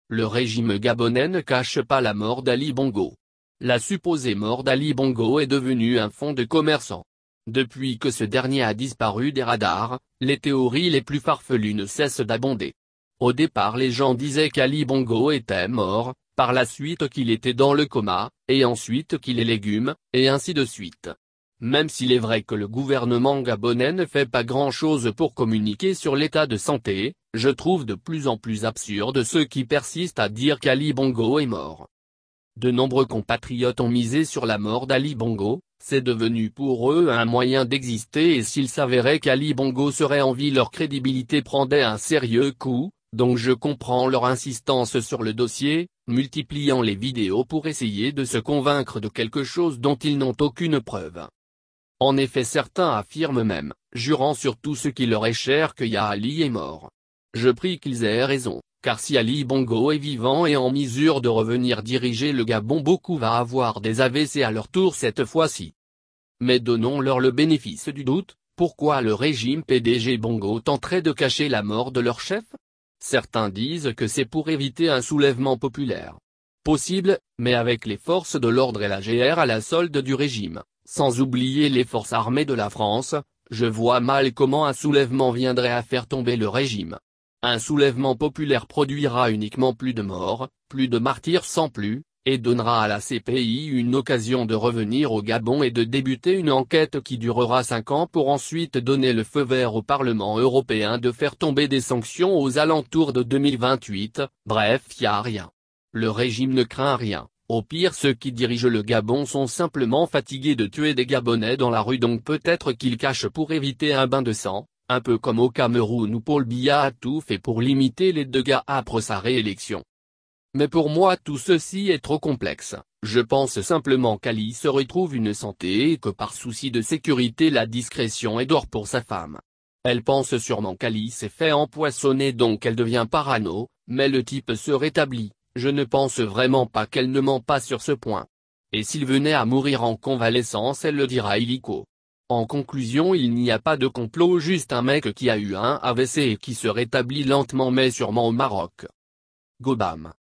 Le régime gabonais ne cache pas la mort d'Ali Bongo. La supposée mort d'Ali Bongo est devenue un fonds de commerçant. Depuis que ce dernier a disparu des radars, les théories les plus farfelues ne cessent d'abonder. Au départ les gens disaient qu'Ali Bongo était mort, par la suite qu'il était dans le coma, et ensuite qu'il est légume, et ainsi de suite. Même s'il est vrai que le gouvernement gabonais ne fait pas grand-chose pour communiquer sur l'état de santé, je trouve de plus en plus absurde ceux qui persistent à dire qu'Ali Bongo est mort. De nombreux compatriotes ont misé sur la mort d'Ali Bongo, c'est devenu pour eux un moyen d'exister et s'il s'avérait qu'Ali Bongo serait en vie leur crédibilité prendrait un sérieux coup, donc je comprends leur insistance sur le dossier, multipliant les vidéos pour essayer de se convaincre de quelque chose dont ils n'ont aucune preuve. En effet certains affirment même, jurant sur tout ce qui leur est cher que Ali est mort. Je prie qu'ils aient raison, car si Ali Bongo est vivant et en mesure de revenir diriger le Gabon, beaucoup va avoir des AVC à leur tour cette fois-ci. Mais donnons-leur le bénéfice du doute, pourquoi le régime PDG Bongo tenterait de cacher la mort de leur chef? Certains disent que c'est pour éviter un soulèvement populaire. Possible, mais avec les forces de l'ordre et la GR à la solde du régime, sans oublier les forces armées de la France, je vois mal comment un soulèvement viendrait à faire tomber le régime. Un soulèvement populaire produira uniquement plus de morts, plus de martyrs sans plus, et donnera à la CPI une occasion de revenir au Gabon et de débuter une enquête qui durera 5 ans pour ensuite donner le feu vert au Parlement européen de faire tomber des sanctions aux alentours de 2028, bref y a rien. Le régime ne craint rien. Au pire ceux qui dirigent le Gabon sont simplement fatigués de tuer des Gabonais dans la rue, donc peut-être qu'ils cachent pour éviter un bain de sang, un peu comme au Cameroun où Paul Biya a tout fait pour limiter les dégâts après sa réélection. Mais pour moi tout ceci est trop complexe, je pense simplement qu'Ali se retrouve une santé et que par souci de sécurité la discrétion est d'or pour sa femme. Elle pense sûrement qu'Ali s'est fait empoisonner donc elle devient parano, mais le type se rétablit. Je ne pense vraiment pas qu'elle ne ment pas sur ce point. Et s'il venait à mourir en convalescence elle le dira illico. En conclusion il n'y a pas de complot, juste un mec qui a eu un AVC et qui se rétablit lentement mais sûrement au Maroc. Gobam.